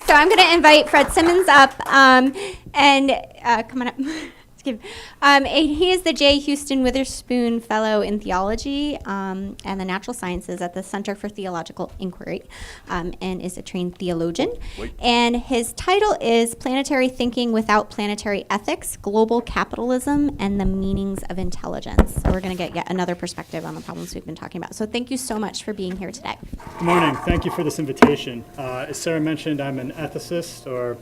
So I'm going to invite Fred Simmons up, and come on up. He is the J. Houston Witherspoon Fellow in Theology and the Natural Sciences at the Center for Theological Inquiry, and is a trained theologian. And his title is Planetary Thinking Without Planetary Ethics, Global Capitalism, and the Meanings of Intelligence. So we're going to get yet another perspective on the problems we've been talking about. So thank you so much for being here today. Good morning. Thank you for this invitation. As Sarah mentioned, I'm an ethicist, or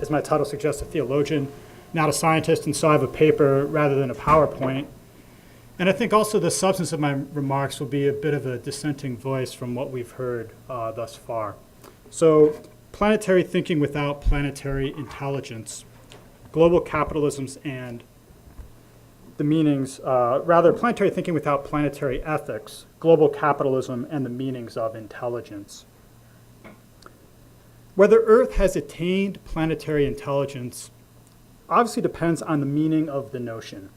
as my title suggests, a theologian, not a scientist, and so I have a paper rather than a PowerPoint. And I think also the substance of my remarks will be a bit of a dissenting voice from what we've heard thus far. So, planetary thinking without planetary intelligence, global capitalisms and the meanings, planetary thinking without planetary ethics, global capitalism and the meanings of intelligence. Whether Earth has attained planetary intelligence obviously depends on the meaning of the notion.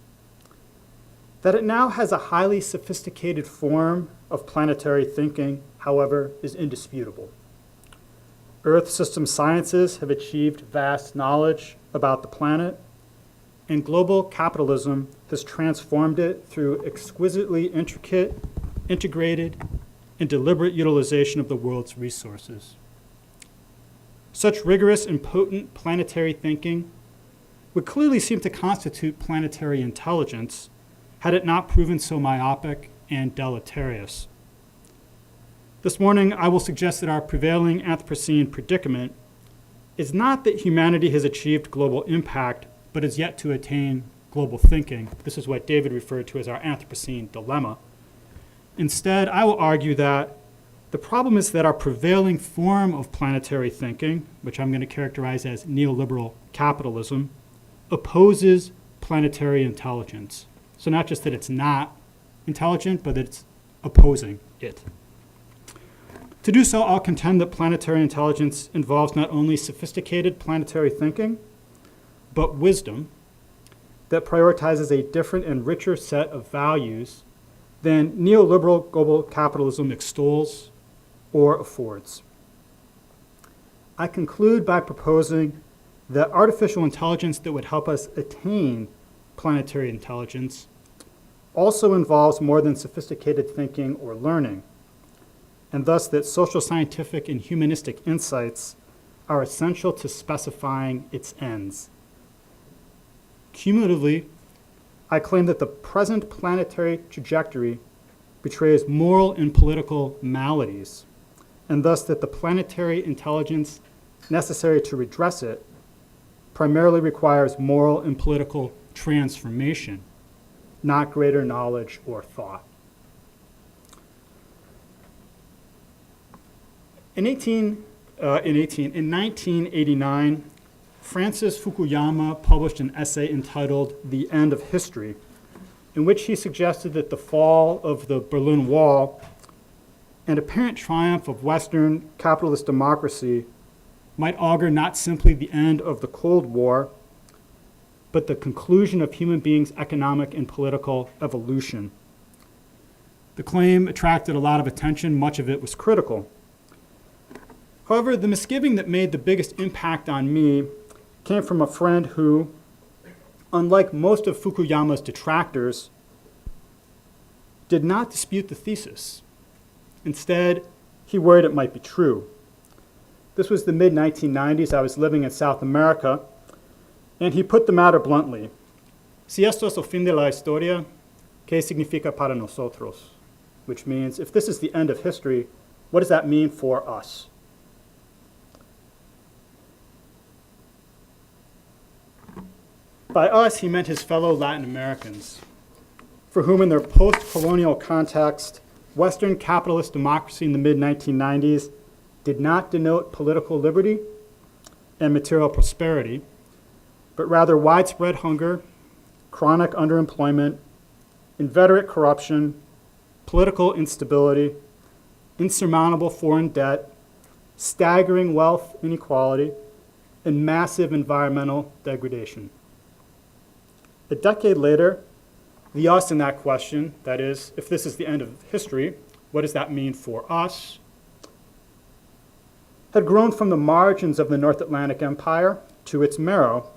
That it now has a highly sophisticated form of planetary thinking, however, is indisputable. Earth system sciences have achieved vast knowledge about the planet, and global capitalism has transformed it through exquisitely intricate, integrated, and deliberate utilization of the world's resources. Such rigorous and potent planetary thinking would clearly seem to constitute planetary intelligence had it not proven so myopic and deleterious. This morning, I will suggest that our prevailing Anthropocene predicament is not that humanity has achieved global impact, but is yet to attain global thinking. This is what David referred to as our Anthropocene dilemma. Instead, I will argue that the problem is that our prevailing form of planetary thinking, which I'm going to characterize as neoliberal capitalism, opposes planetary intelligence. So not just that it's not intelligent, but that it's opposing it. To do so, I'll contend that planetary intelligence involves not only sophisticated planetary thinking, but wisdom that prioritizes a different and richer set of values than neoliberal global capitalism extols or affords. I conclude by proposing that artificial intelligence that would help us attain planetary intelligence also involves more than sophisticated thinking or learning, and thus that social scientific and humanistic insights are essential to specifying its ends. Cumulatively, I claim that the present planetary trajectory betrays moral and political maladies, and thus that the planetary intelligence necessary to redress it primarily requires moral and political transformation, not greater knowledge or thought. In 1989, Francis Fukuyama published an essay entitled The End of History, in which he suggested that the fall of the Berlin Wall and apparent triumph of Western capitalist democracy might augur not simply the end of the Cold War, but the conclusion of human beings' economic and political evolution. The claim attracted a lot of attention. Much of it was critical. However, the misgiving that made the biggest impact on me came from a friend who, unlike most of Fukuyama's detractors, did not dispute the thesis. Instead, he worried it might be true. This was the mid-1990s. I was living in South America, and he put the matter bluntly. Si esto es el fin de la historia, ¿qué significa para nosotros? Which means, if this is the end of history, what does that mean for us? By us, he meant his fellow Latin Americans, for whom in their post-colonial context, Western capitalist democracy in the mid-1990s did not denote political liberty and material prosperity, but rather widespread hunger, chronic underemployment, inveterate corruption, political instability, insurmountable foreign debt, staggering wealth inequality, and massive environmental degradation. A decade later, the us in that question, that is, if this is the end of history, what does that mean for us, had grown from the margins of the North Atlantic Empire to its marrow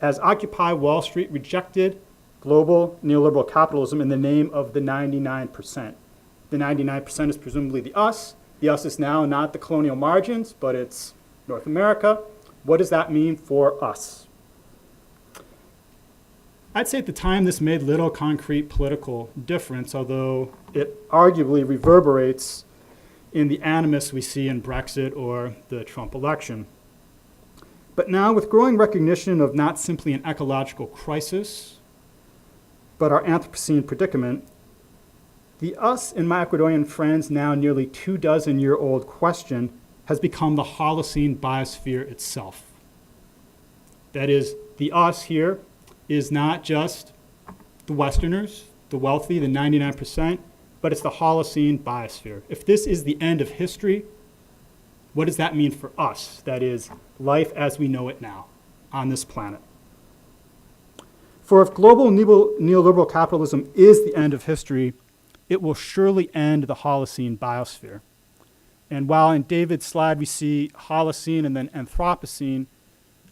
as Occupy Wall Street rejected global neoliberal capitalism in the name of the 99%. The 99% is presumably the us. The us is now not the colonial margins, but it's North America. What does that mean for us? I'd say at the time this made little concrete political difference, although it arguably reverberates in the animus we see in Brexit or the Trump election. But now, with growing recognition of not simply an ecological crisis, but our Anthropocene predicament, the us and my Ecuadorian friends' now nearly 24-year-old question has become the Holocene biosphere itself. That is, the us here is not just the Westerners, the wealthy, the 99%, but it's the Holocene biosphere. If this is the end of history, what does that mean for us? That is, life as we know it now on this planet. For if global neoliberal capitalism is the end of history, it will surely end the Holocene biosphere. And while in David's slide we see Holocene and then Anthropocene,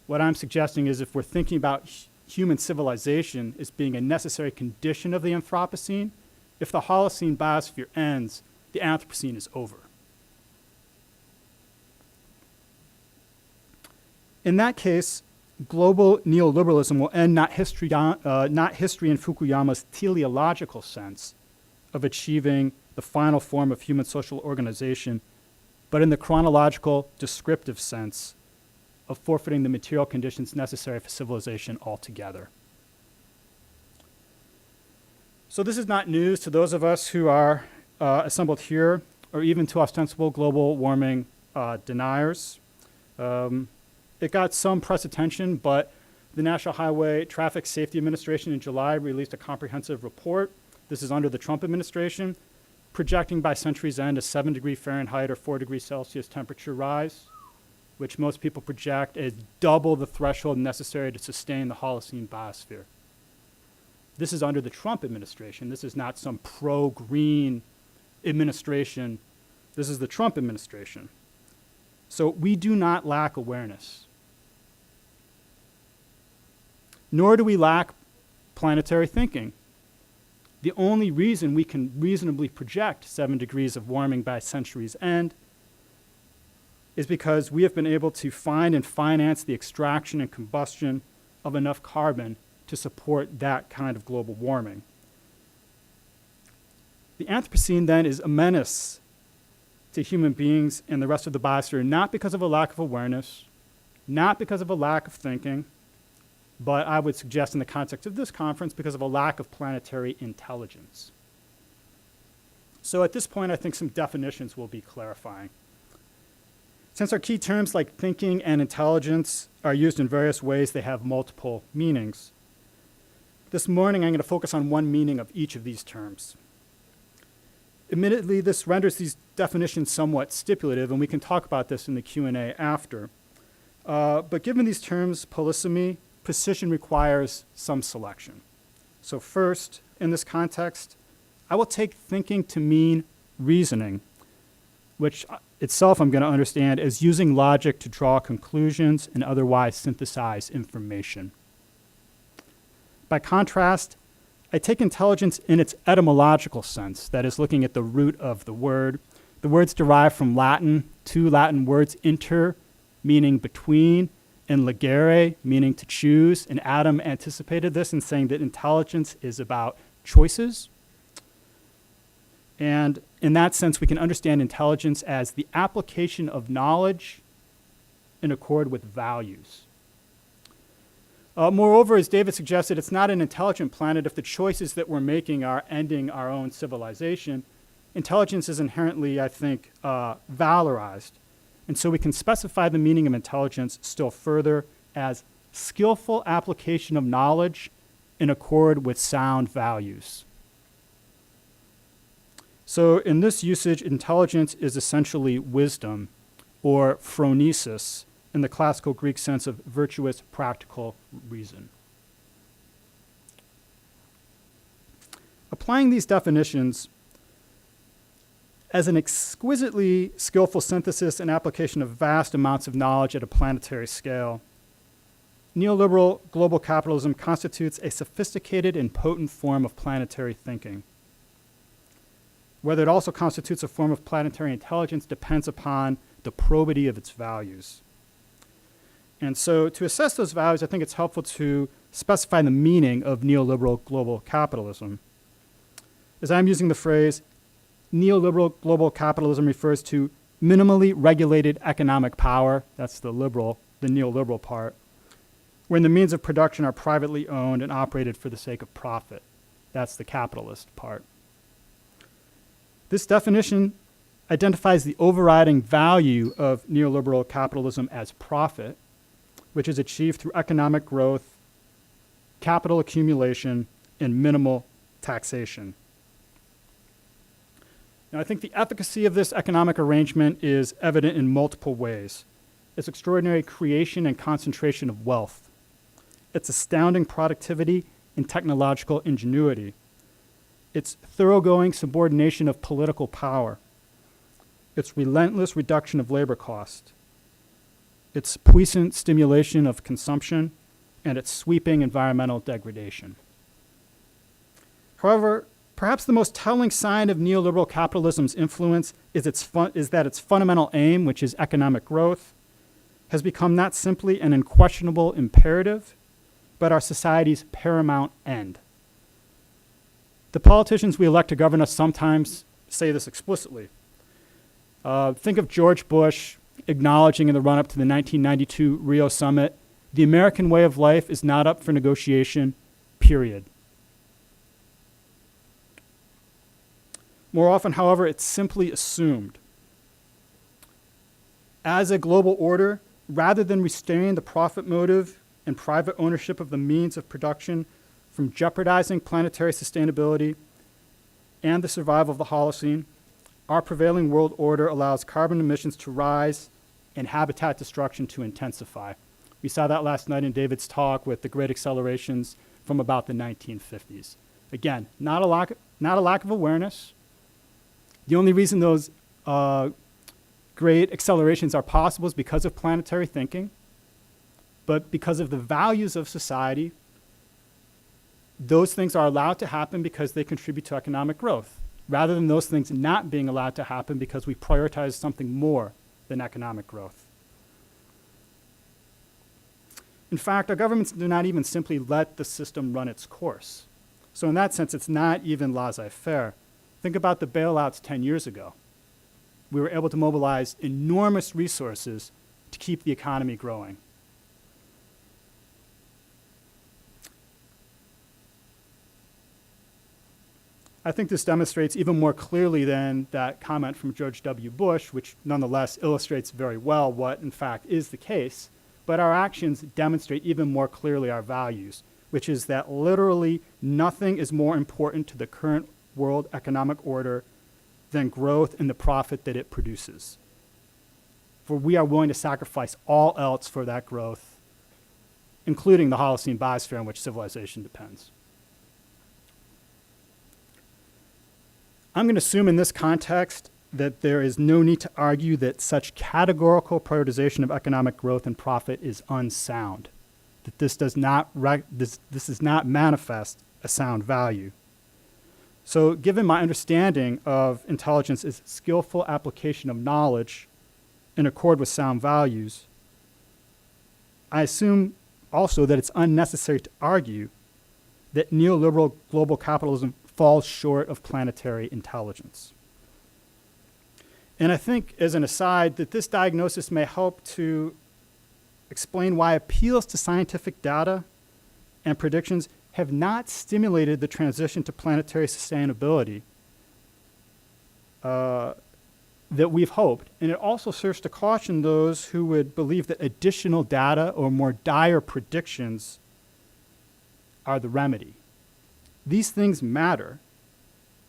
what I'm suggesting is if we're thinking about human civilization as being a necessary condition of the Anthropocene, if the Holocene biosphere ends, the Anthropocene is over. In that case, global neoliberalism will end not history in Fukuyama's teleological sense of achieving the final form of human social organization, but in the chronological descriptive sense of forfeiting the material conditions necessary for civilization altogether. So this is not news to those of us who are assembled here, or even to ostensible global warming deniers. It got some press attention, but the National Highway Traffic Safety Administration in July released a comprehensive report. This is under the Trump administration, projecting by century's end a 7-degree Fahrenheit or 4 degrees Celsius temperature rise, which most people project as double the threshold necessary to sustain the Holocene biosphere. This is under the Trump administration. This is not some pro-green administration. This is the Trump administration. So we do not lack awareness. Nor do we lack planetary thinking. The only reason we can reasonably project 7 degrees of warming by century's end is because we have been able to find and finance the extraction and combustion of enough carbon to support that kind of global warming. The Anthropocene then is a menace to human beings and the rest of the biosphere, not because of a lack of awareness, not because of a lack of thinking, but I would suggest in the context of this conference because of a lack of planetary intelligence. So at this point, I think some definitions will be clarifying. Since our key terms like thinking and intelligence are used in various ways, they have multiple meanings. This morning, I'm going to focus on one meaning of each of these terms. Admittedly, this renders these definitions somewhat stipulative, and we can talk about this in the Q&A after. But given these terms, polysemy, precision requires some selection. So first, in this context, I will take thinking to mean reasoning, which itself I'm going to understand as using logic to draw conclusions and otherwise synthesize information. By contrast, I take intelligence in its etymological sense, that is looking at the root of the word. The word's derived from Latin, two Latin words, inter, meaning between, and legere, meaning to choose. And Adam anticipated this in saying that intelligence is about choices. And in that sense, we can understand intelligence as the application of knowledge in accord with values. Moreover, as David suggested, it's not an intelligent planet if the choices that we're making are ending our own civilization. Intelligence is inherently, I think, valorized. And so we can specify the meaning of intelligence still further as skillful application of knowledge in accord with sound values. So in this usage, intelligence is essentially wisdom, or phronesis, in the classical Greek sense of virtuous, practical reason. Applying these definitions, as an exquisitely skillful synthesis and application of vast amounts of knowledge at a planetary scale, neoliberal global capitalism constitutes a sophisticated and potent form of planetary thinking. Whether it also constitutes a form of planetary intelligence depends upon the probity of its values. And so to assess those values, I think it's helpful to specify the meaning of neoliberal global capitalism. As I'm using the phrase, neoliberal global capitalism refers to minimally regulated economic power, that's the neoliberal part, when the means of production are privately owned and operated for the sake of profit. That's the capitalist part. This definition identifies the overriding value of neoliberal capitalism as profit, which is achieved through economic growth, capital accumulation, and minimal taxation. Now, I think the efficacy of this economic arrangement is evident in multiple ways. Its extraordinary creation and concentration of wealth, its astounding productivity and technological ingenuity, its thoroughgoing subordination of political power, its relentless reduction of labor cost, its puissant stimulation of consumption, and its sweeping environmental degradation. However, perhaps the most telling sign of neoliberal capitalism's influence is that its fundamental aim, which is economic growth, has become not simply an unquestionable imperative, but our society's paramount end. The politicians we elect to govern us sometimes say this explicitly. Think of George Bush acknowledging in the run-up to the 1992 Rio summit, the American way of life is not up for negotiation, period. More often, however, it's simply assumed. As a global order, rather than restraining the profit motive and private ownership of the means of production from jeopardizing planetary sustainability and the survival of the Holocene, our prevailing world order allows carbon emissions to rise and habitat destruction to intensify. We saw that last night in David's talk with the great accelerations from about the 1950s. Again, not a lack of awareness. The only reason those great accelerations are possible is because of planetary thinking, but because of the values of society, those things are allowed to happen because they contribute to economic growth, rather than those things not being allowed to happen because we prioritize something more than economic growth. In fact, our governments do not even simply let the system run its course. So in that sense, it's not even laissez-faire. Think about the bailouts 10 years ago. We were able to mobilize enormous resources to keep the economy growing. I think this demonstrates even more clearly than that comment from George W. Bush, which nonetheless illustrates very well what, in fact, is the case. But our actions demonstrate even more clearly our values, which is that literally nothing is more important to the current world economic order than growth and the profit that it produces. For we are willing to sacrifice all else for that growth, including the Holocene biosphere on which civilization depends. I'm going to assume in this context that there is no need to argue that such categorical prioritization of economic growth and profit is unsound, that this does not manifest a sound value. So given my understanding of intelligence as skillful application of knowledge in accord with sound values, I assume also that it's unnecessary to argue that neoliberal global capitalism falls short of planetary intelligence. And I think, as an aside, that this diagnosis may help to explain why appeals to scientific data and predictions have not stimulated the transition to planetary sustainability that we've hoped. And it also serves to caution those who would believe that additional data or more dire predictions are the remedy. These things matter,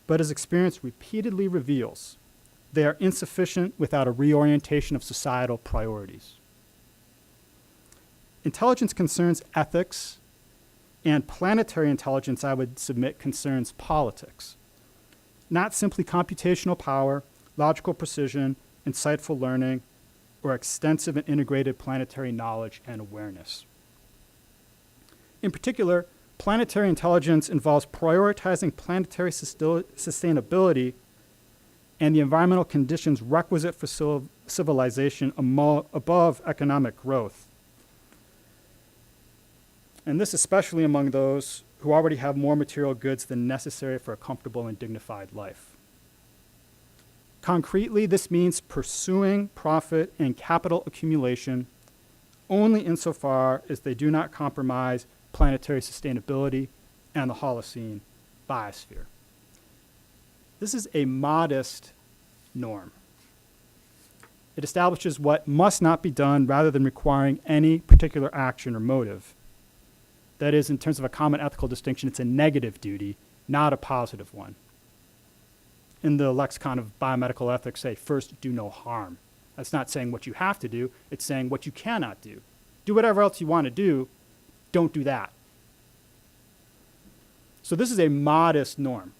but as experience repeatedly reveals, they are insufficient without a reorientation of societal priorities. Intelligence concerns ethics, and planetary intelligence, I would submit, concerns politics. Not simply computational power, logical precision, insightful learning, or extensive and integrated planetary knowledge and awareness. In particular, planetary intelligence involves prioritizing planetary sustainability and the environmental conditions requisite for civilization above economic growth. And this especially among those who already have more material goods than necessary for a comfortable and dignified life. Concretely, this means pursuing profit and capital accumulation only insofar as they do not compromise planetary sustainability and the Holocene biosphere. This is a modest norm. It establishes what must not be done rather than requiring any particular action or motive. That is, in terms of a common ethical distinction, it's a negative duty, not a positive one. In the lexicon of biomedical ethics, say, first, do no harm. That's not saying what you have to do, it's saying what you cannot do. Do whatever else you want to do, don't do that. So this is a modest norm.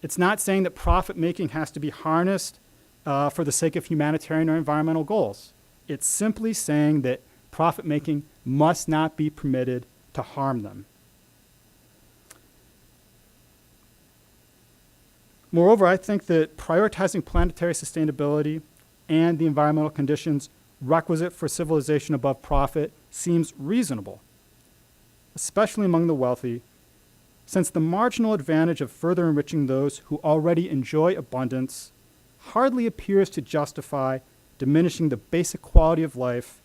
It's not saying that profit-making has to be harnessed for the sake of humanitarian or environmental goals. It's simply saying that profit-making must not be permitted to harm them. Moreover, I think that prioritizing planetary sustainability and the environmental conditions requisite for civilization above profit seems reasonable, especially among the wealthy, since the marginal advantage of further enriching those who already enjoy abundance hardly appears to justify diminishing the basic quality of life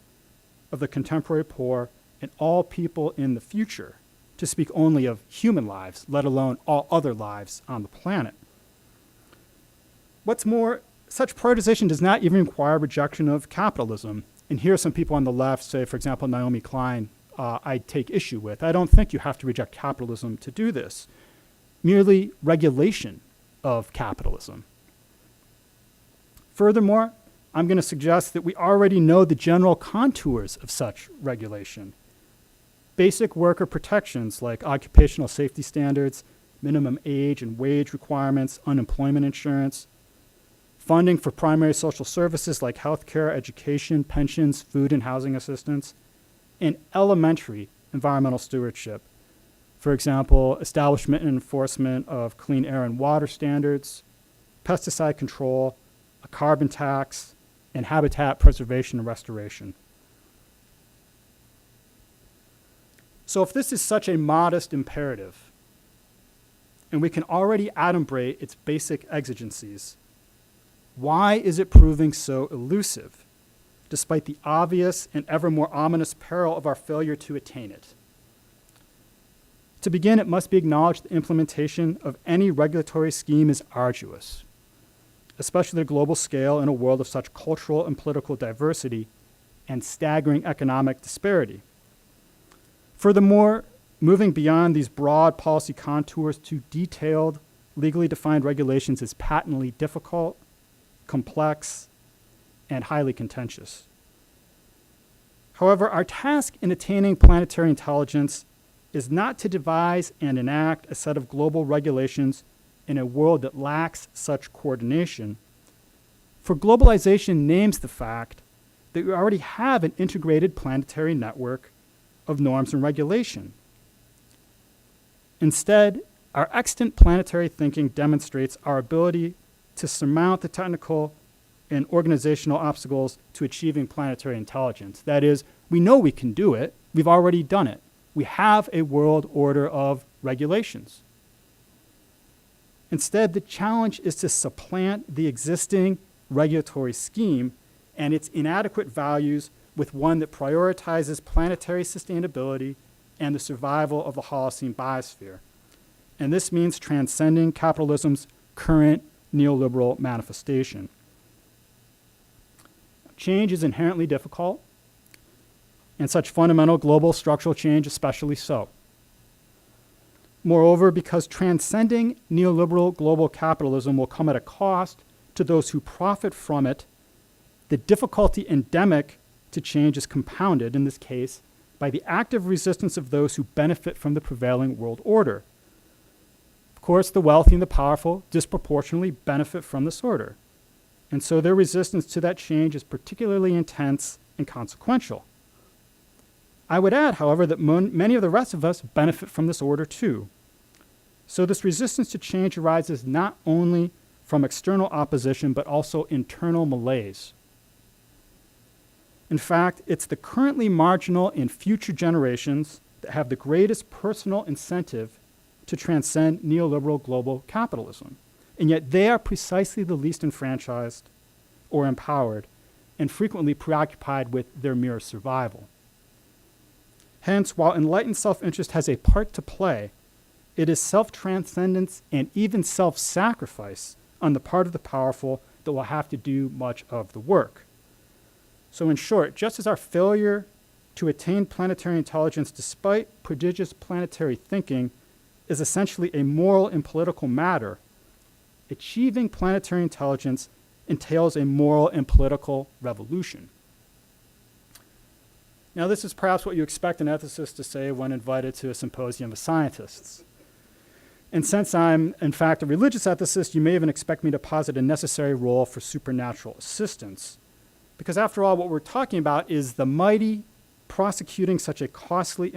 of the contemporary poor and all people in the future, to speak only of human lives, let alone all other lives on the planet. What's more, such prioritization does not even require rejection of capitalism. And here some people on the left say, for example, Naomi Klein, I take issue with. I don't think you have to reject capitalism to do this. Merely regulation of capitalism. Furthermore, I'm going to suggest that we already know the general contours of such regulation. Basic worker protections like occupational safety standards, minimum age and wage requirements, unemployment insurance, funding for primary social services like healthcare, education, pensions, food and housing assistance, and elementary environmental stewardship. For example, establishment and enforcement of clean air and water standards, pesticide control, a carbon tax, and habitat preservation and restoration. So if this is such a modest imperative, and we can already adumbrate its basic exigencies, why is it proving so elusive, despite the obvious and ever more ominous peril of our failure to attain it? To begin, it must be acknowledged the implementation of any regulatory scheme is arduous, especially at a global scale in a world of such cultural and political diversity and staggering economic disparity. Furthermore, moving beyond these broad policy contours to detailed, legally defined regulations is patently difficult, complex, and highly contentious. However, our task in attaining planetary intelligence is not to devise and enact a set of global regulations in a world that lacks such coordination, for globalization names the fact that we already have an integrated planetary network of norms and regulation. Instead, our extant planetary thinking demonstrates our ability to surmount the technical and organizational obstacles to achieving planetary intelligence. That is, we know we can do it. We've already done it. We have a world order of regulations. Instead, the challenge is to supplant the existing regulatory scheme and its inadequate values with one that prioritizes planetary sustainability and the survival of the Holocene biosphere. And this means transcending capitalism's current neoliberal manifestation. Change is inherently difficult, and such fundamental global structural change especially so. Moreover, because transcending neoliberal global capitalism will come at a cost to those who profit from it, the difficulty endemic to change is compounded, in this case, by the active resistance of those who benefit from the prevailing world order. Of course, the wealthy and the powerful disproportionately benefit from this order. And so their resistance to that change is particularly intense and consequential. I would add, however, that many of the rest of us benefit from this order too. So this resistance to change arises not only from external opposition, but also internal malaise. In fact, it's the currently marginal and future generations that have the greatest personal incentive to transcend neoliberal global capitalism. And yet they are precisely the least enfranchised or empowered, and frequently preoccupied with their mere survival. Hence, while enlightened self-interest has a part to play, it is self-transcendence and even self-sacrifice on the part of the powerful that will have to do much of the work. So in short, just as our failure to attain planetary intelligence despite prodigious planetary thinking is essentially a moral and political matter, achieving planetary intelligence entails a moral and political revolution. Now, this is perhaps what you expect an ethicist to say when invited to a symposium of scientists. And since I'm, in fact, a religious ethicist, you may even expect me to posit a necessary role for supernatural assistance. Because after all, what we're talking about is the mighty prosecuting such a costly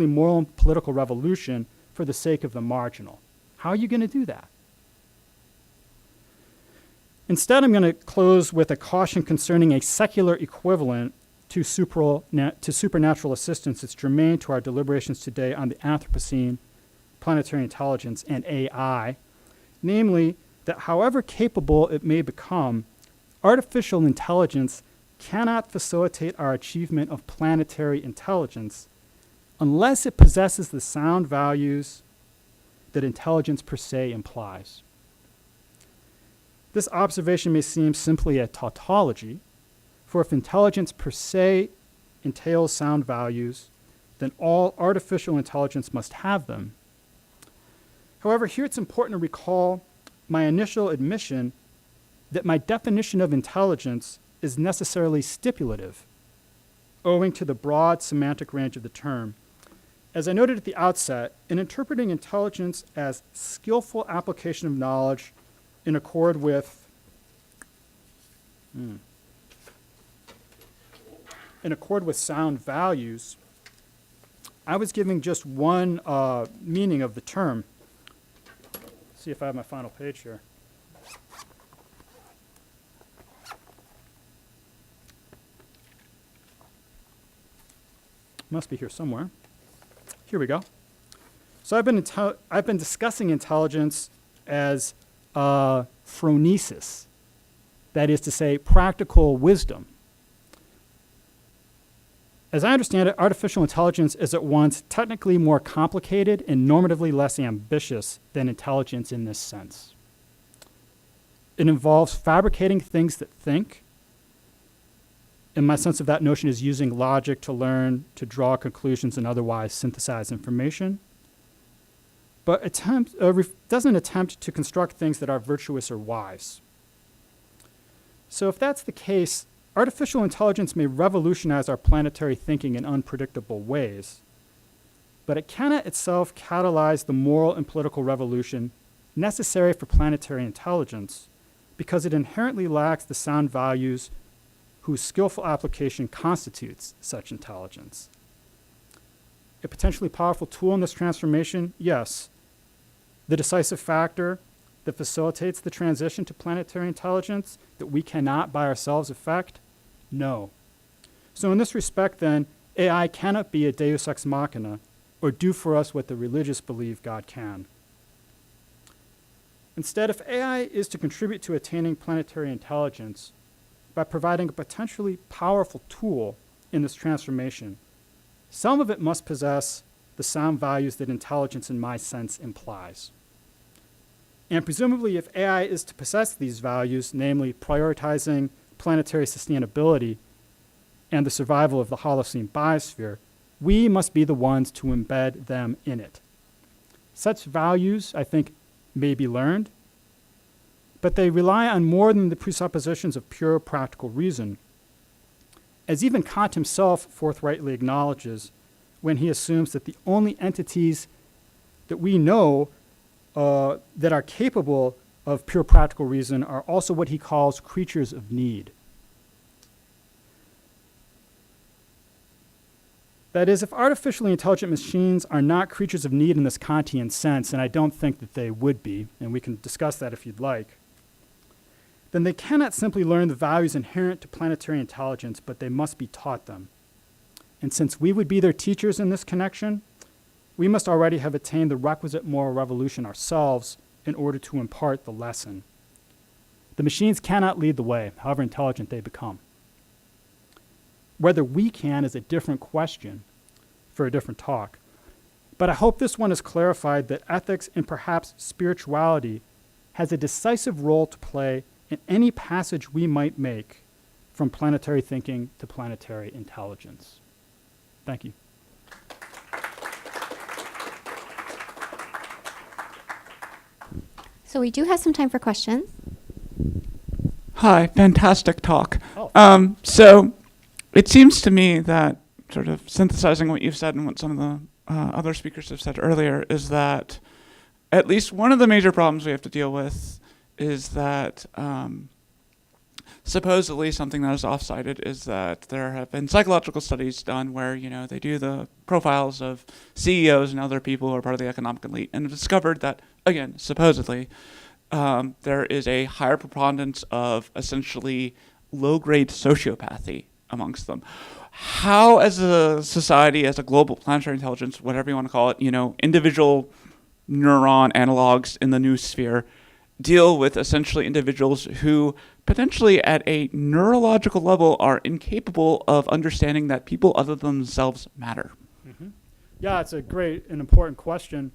moral and political revolution for the sake of the marginal. How are you going to do that? Instead, I'm going to close with a caution concerning a secular equivalent to supernatural assistance that's germane to our deliberations today on the Anthropocene, planetary intelligence, and AI, namely that however capable it may become, artificial intelligence cannot facilitate our achievement of planetary intelligence unless it possesses the sound values that intelligence per se implies. This observation may seem simply a tautology, for if intelligence per se entails sound values, then all artificial intelligence must have them. However, here it's important to recall my initial admission that my definition of intelligence is necessarily stipulative, owing to the broad semantic range of the term. As I noted at the outset, in interpreting intelligence as skillful application of knowledge in accord with sound values, I was giving just one meaning of the term. Let's see if I have my final page here. Must be here somewhere. Here we go. So I've been discussing intelligence as phronesis, that is to say, practical wisdom. As I understand it, artificial intelligence is at once technically more complicated and normatively less ambitious than intelligence in this sense. It involves fabricating things that think, and my sense of that notion is using logic to learn, to draw conclusions, and otherwise synthesize information. But doesn't attempt to construct things that are virtuous or wise. So if that's the case, artificial intelligence may revolutionize our planetary thinking in unpredictable ways, but it cannot itself catalyze the moral and political revolution necessary for planetary intelligence because it inherently lacks the sound values whose skillful application constitutes such intelligence. A potentially powerful tool in this transformation, yes. The decisive factor that facilitates the transition to planetary intelligence that we cannot by ourselves effect, no. So in this respect, then, AI cannot be a deus ex machina or do for us what the religious believe God can. Instead, if AI is to contribute to attaining planetary intelligence by providing a potentially powerful tool in this transformation, some of it must possess the sound values that intelligence in my sense implies. And presumably, if AI is to possess these values, namely prioritizing planetary sustainability and the survival of the Holocene biosphere, we must be the ones to embed them in it. Such values, I think, may be learned, but they rely on more than the presuppositions of pure practical reason, as even Kant himself forthrightly acknowledges when he assumes that the only entities that we know that are capable of pure practical reason are also what he calls creatures of need. That is, if artificially intelligent machines are not creatures of need in this Kantian sense, and I don't think that they would be, and we can discuss that if you'd like, then they cannot simply learn the values inherent to planetary intelligence, but they must be taught them. And since we would be their teachers in this connection, we must already have attained the requisite moral revolution ourselves in order to impart the lesson. The machines cannot lead the way, however intelligent they become. Whether we can is a different question for a different talk. But I hope this one has clarified that ethics and perhaps spirituality has a decisive role to play in any passage we might make from planetary thinking to planetary intelligence. Thank you. So we do have some time for questions. Hi, fantastic talk. Oh. So it seems to me that, sort of synthesizing what you've said and what some of the other speakers have said earlier, is that at least one of the major problems we have to deal with is that supposedly something that is off-cited is that there have been psychological studies done where, you know, they do the profiles of CEOs and other people who are part of the economic elite and have discovered that, again, supposedly, there is a higher preponderance of essentially low-grade sociopathy amongst them. How, as a society, as a global planetary intelligence, whatever you want to call it, you know, individual neuron analogs in the new sphere, deal with essentially individuals who potentially at a neurological level are incapable of understanding that people other than themselves matter? Mm-hmm. Yeah, it's a great and important question.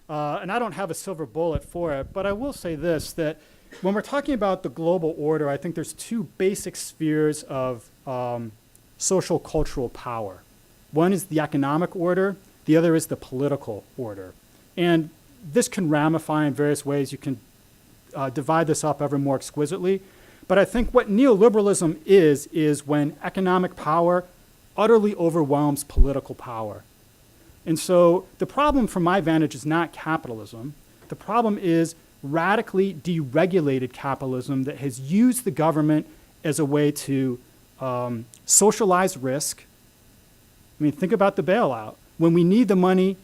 And I don't have a silver bullet for it, but I will say this, that when we're talking about the global order, I think there's two basic spheres of social cultural power. One is the economic order, the other is the political order. And this can ramify in various ways. You can divide this up ever more exquisitely. But I think what neoliberalism is when economic power utterly overwhelms political power. And so the problem from my vantage is not capitalism. The problem is radically deregulated capitalism that has used the government as a way to socialize risk. I mean, think about the bailout. When we need the money,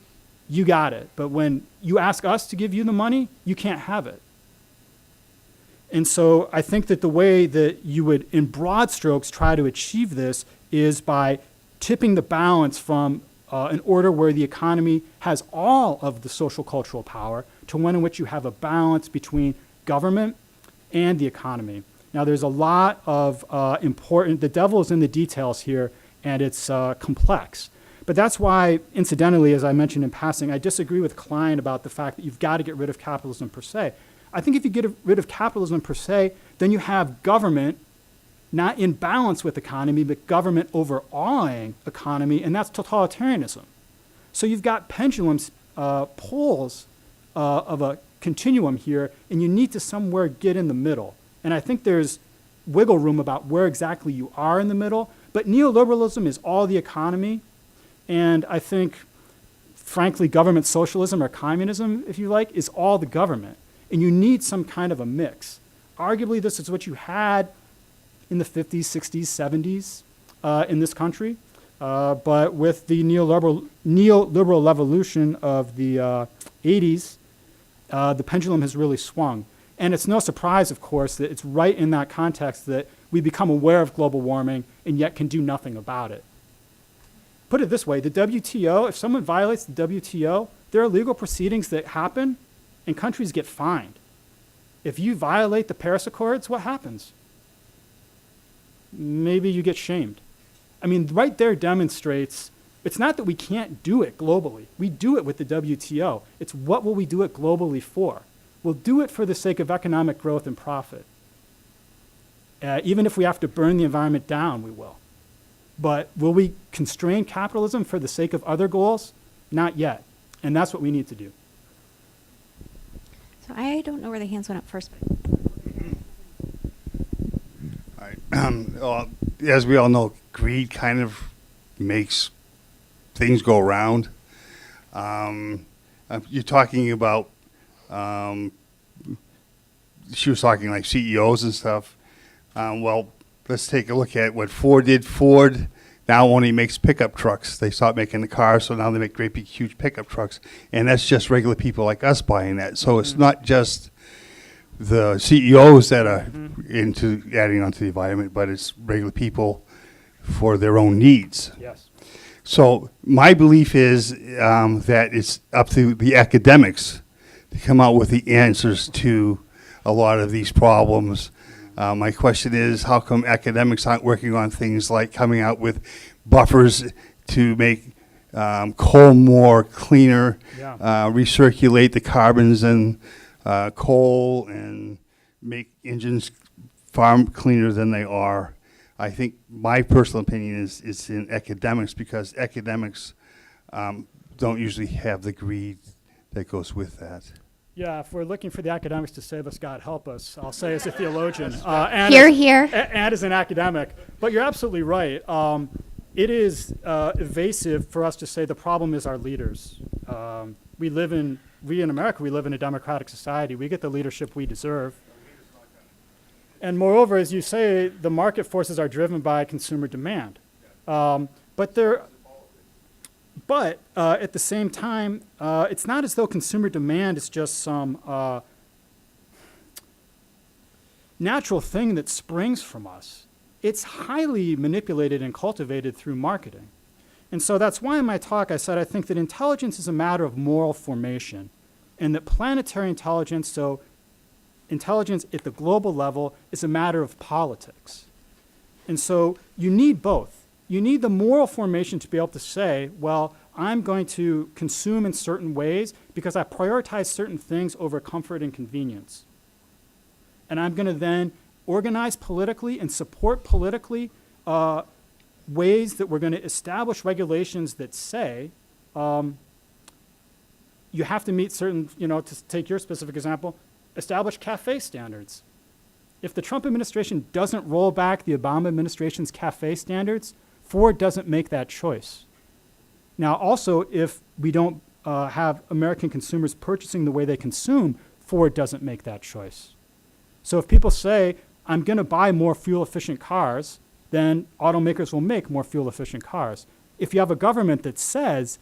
you got it. But when you ask us to give you the money, you can't have it. And so I think that the way that you would, in broad strokes, try to achieve this is by tipping the balance from an order where the economy has all of the social cultural power to one in which you have a balance between government and the economy. Now, there's a lot of the devil is in the details here, and it's complex. But that's why, incidentally, as I mentioned in passing, I disagree with Klein about the fact that you've got to get rid of capitalism per se. I think if you get rid of capitalism per se, then you have government not in balance with economy, but government overawing economy, and that's totalitarianism. So you've got pendulums, poles of a continuum here, and you need to somewhere get in the middle. And I think there's wiggle room about where exactly you are in the middle, but neoliberalism is all the economy, and I think, frankly, government socialism or communism, if you like, is all the government. And you need some kind of a mix. Arguably, this is what you had in the 50s, 60s, 70s in this country. But with the neoliberal evolution of the 80s, the pendulum has really swung. And it's no surprise, of course, that it's right in that context that we become aware of global warming and yet can do nothing about it. Put it this way, the WTO, if someone violates the WTO, there are legal proceedings that happen and countries get fined. If you violate the Paris Accords, what happens? Maybe you get shamed. I mean, right there demonstrates, it's not that we can't do it globally. We do it with the WTO. It's what will we do it globally for? We'll do it for the sake of economic growth and profit. Even if we have to burn the environment down, we will. But will we constrain capitalism for the sake of other goals? Not yet. And that's what we need to do. So I don't know where the hands went up first. All right. Well, as we all know, greed kind of makes things go round. You're talking about, she was talking like CEOs and stuff. Well, let's take a look at what Ford did. Ford now only makes pickup trucks. They stopped making the cars, so now they make great big huge pickup trucks. And that's just regular people like us buying that. So it's not just the CEOs that are into adding onto the environment, but it's regular people for their own needs. Yes. So my belief is that it's up to the academics to come out with the answers to a lot of these problems. My question is, how come academics aren't working on things like coming out with buffers to make coal more cleaner, Yeah. recirculate the carbons in coal, and make engines far cleaner than they are? I think my personal opinion is it's in academics, because academics don't usually have the greed that goes with that. Yeah, if we're looking for the academics to save us, God help us, I'll say as a theologian. And Here, as, here. And as an academic. But you're absolutely right. It is evasive for us to say the problem is our leaders. We in America, we live in a democratic society. We get the leadership we deserve. And moreover, as you say, the market forces are driven by consumer demand. But at the same time, it's not as though consumer demand is just some natural thing that springs from us. It's highly manipulated and cultivated through marketing. And so that's why in my talk I said I think that intelligence is a matter of moral formation, and that planetary intelligence, so intelligence at the global level, is a matter of politics. And so you need both. You need the moral formation to be able to say, well, I'm going to consume in certain ways because I prioritize certain things over comfort and convenience. And I'm going to then organize politically and support politically ways that we're going to establish regulations that say you have to meet certain, to take your specific example, establish CAFE standards. If the Trump administration doesn't roll back the Obama administration's CAFE standards, Ford doesn't make that choice. Now, also, if we don't have American consumers purchasing the way they consume, Ford doesn't make that choice. So if people say, I'm going to buy more fuel-efficient cars, then automakers will make more fuel-efficient cars. If you have a government that says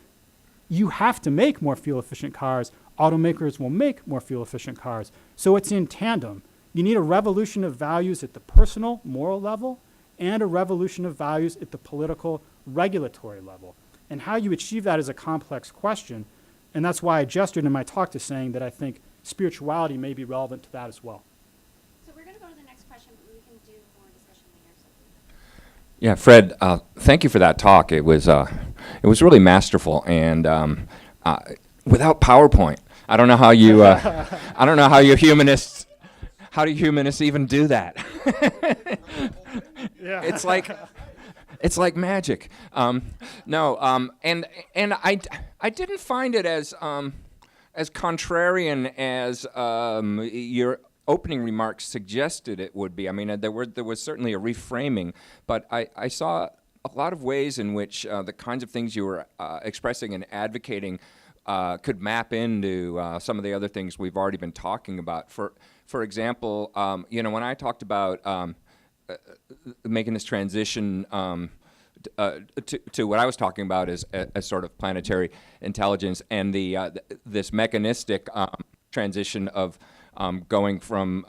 you have to make more fuel-efficient cars, automakers will make more fuel-efficient cars. So it's in tandem. You need a revolution of values at the personal, moral level, and a revolution of values at the political, regulatory level. And how you achieve that is a complex question, and that's why I gestured in my talk to saying that I think spirituality may be relevant to that as well. So we're going to go to the next question, but we can do more discussion later. Yeah, Fred, thank you for that talk. It was really masterful, and without PowerPoint, I don't know how you I don't know how you humanists. How do humanists even do that? Yeah. It's like magic. And I didn't find it as contrarian as your opening remarks suggested it would be. I mean, there was certainly a reframing, but I saw a lot of ways in which the kinds of things you were expressing and advocating could map into some of the other things we've already been talking about. For example, when I talked about making this transition to what I was talking about as sort of planetary intelligence and this mechanistic transition of going from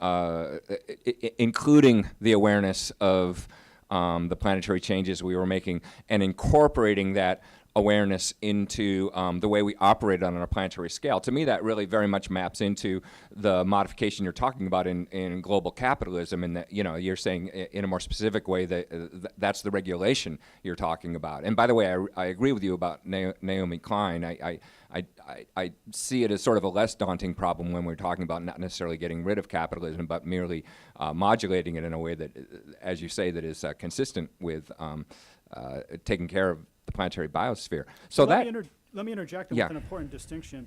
including the awareness of the planetary changes we were making and incorporating that awareness into the way we operate on a planetary scale. To me, that really very much maps into the modification you're talking about in global capitalism, and that you're saying in a more specific way that that's the regulation you're talking about. And by the way, I agree with you about Naomi Klein. I see it as sort of a less daunting problem when we're talking about not necessarily getting rid of capitalism, but merely modulating it in a way that, as you say, that is consistent with taking care of the planetary biosphere. So let me interject with an important distinction.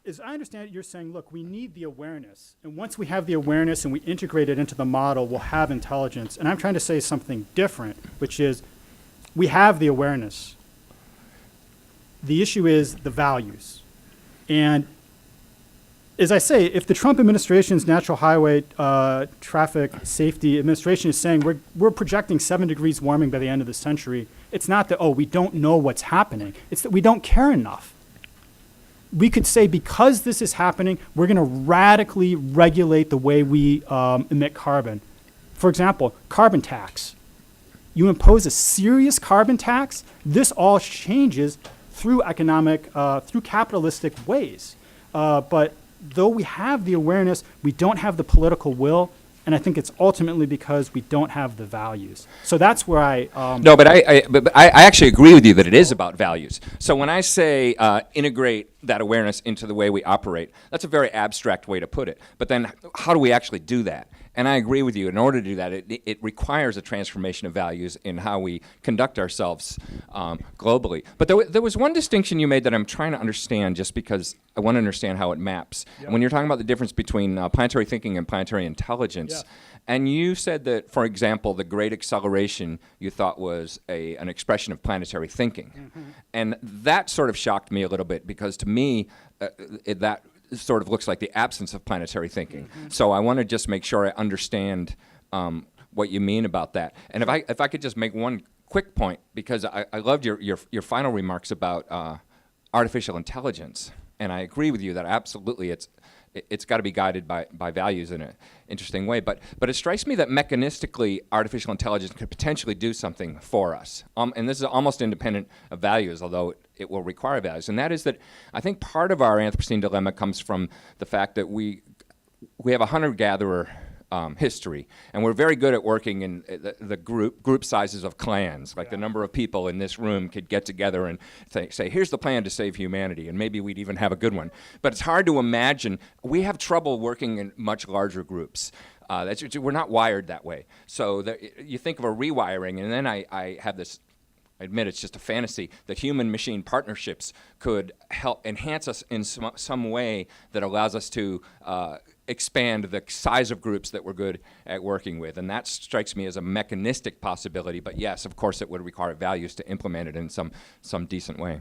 As I understand it, you're saying, look, we need the awareness. And once we have the awareness and we integrate it into the model, we'll have intelligence. And I'm trying to say something different, which is we have the awareness. The issue is the values. And as I say, if the Trump administration's Natural Highway Traffic Safety Administration is saying we're projecting 7 degrees warming by the end of the century, it's not that, oh, we don't know what's happening. It's that we don't care enough. We could say because this is happening, we're going to radically regulate the way we emit carbon. For example, carbon tax. You impose a serious carbon tax, this all changes through through capitalistic ways. But though we have the awareness, we don't have the political will, and I think it's ultimately because we don't have the values. So that's where I... No, but I actually agree with you that it is about values. So when I say integrate that awareness into the way we operate, that's a very abstract way to put it. But then how do we actually do that? And I agree with you. In order to do that, it requires a transformation of values in how we conduct ourselves globally. But there was one distinction you made that I'm trying to understand, just because I want to understand how it maps. Yep. When you're talking about the difference between planetary thinking and planetary intelligence, Yes. and you said that, for example, the great acceleration you thought was an expression of planetary thinking. Mm-hmm. And that sort of shocked me a little bit, because to me, that sort of looks like the absence of planetary thinking. Mm-hmm. So I want to just make sure I understand what you mean about that. And if I could just make one quick point, because I loved your final remarks about artificial intelligence, and I agree with you that absolutely it's got to be guided by values in an interesting way. But it strikes me that mechanistically, artificial intelligence could potentially do something for us. And this is almost independent of values, although it will require values. And that is that I think part of our Anthropocene dilemma comes from the fact that we have a hunter-gatherer history, and we're very good at working in the group sizes of clans. Like the number of people in this room could get together and say, here's the plan to save humanity, and maybe we'd even have a good one. But it's hard to imagine. We have trouble working in much larger groups. We're not wired that way. So you think of a rewiring, and then I have this, I admit it's just a fantasy, that human-machine partnerships could help enhance us in some way that allows us to expand the size of groups that we're good at working with. And that strikes me as a mechanistic possibility. But yes, of course, it would require values to implement it in some decent way.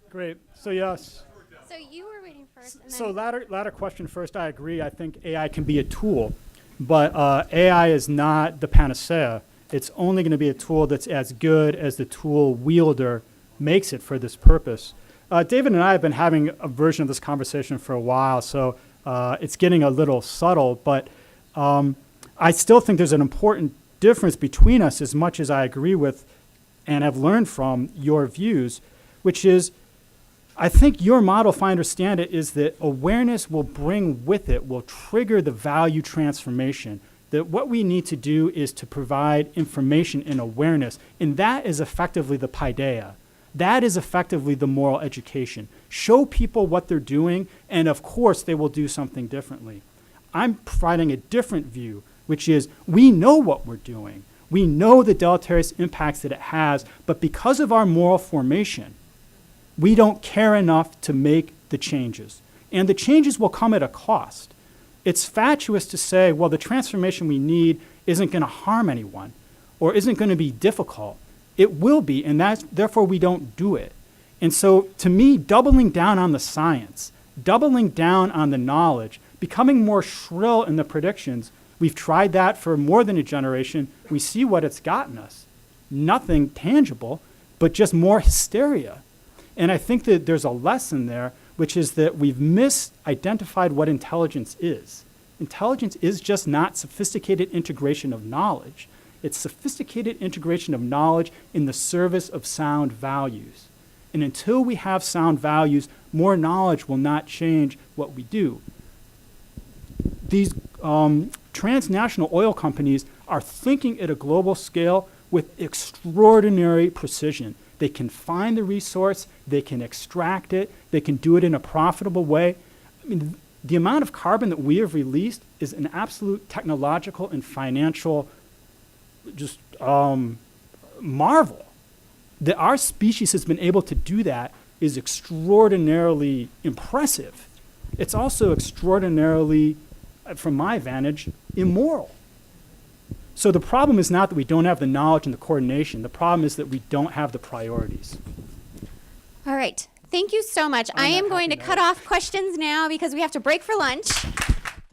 Great. So yes. So you were waiting first. And So then latter question first, I agree. I think AI can be a tool, but AI is not the panacea. It's only going to be a tool that's as good as the tool wielder makes it for this purpose. David and I have been having a version of this conversation for a while, so it's getting a little subtle, but I still think there's an important difference between us, as much as I agree with and have learned from your views, which is, I think your model, if I understand it, is that awareness will bring with it, will trigger the value transformation. That what we need to do is to provide information and awareness, and that is effectively the paideia. That is effectively the moral education. Show people what they're doing, and of course they will do something differently. I'm providing a different view, which is we know what we're doing. We know the deleterious impacts that it has, but because of our moral formation, we don't care enough to make the changes. And the changes will come at a cost. It's fatuous to say, well, the transformation we need isn't going to harm anyone or isn't going to be difficult. It will be, and therefore we don't do it. And so to me, doubling down on the science, doubling down on the knowledge, becoming more shrill in the predictions, we've tried that for more than a generation. We see what it's gotten us. Nothing tangible, but just more hysteria. And I think that there's a lesson there, which is that we've misidentified what intelligence is. Intelligence is just not sophisticated integration of knowledge. It's sophisticated integration of knowledge in the service of sound values. And until we have sound values, more knowledge will not change what we do. These transnational oil companies are thinking at a global scale with extraordinary precision. They can find the resource, they can extract it, they can do it in a profitable way. I mean, the amount of carbon that we have released is an absolute technological and financial just marvel. That our species has been able to do that is extraordinarily impressive. It's also extraordinarily, from my vantage, immoral. So the problem is not that we don't have the knowledge and the coordination. The problem is that we don't have the priorities. All right. Thank you so much. I am going to cut off questions now because we have to break for lunch.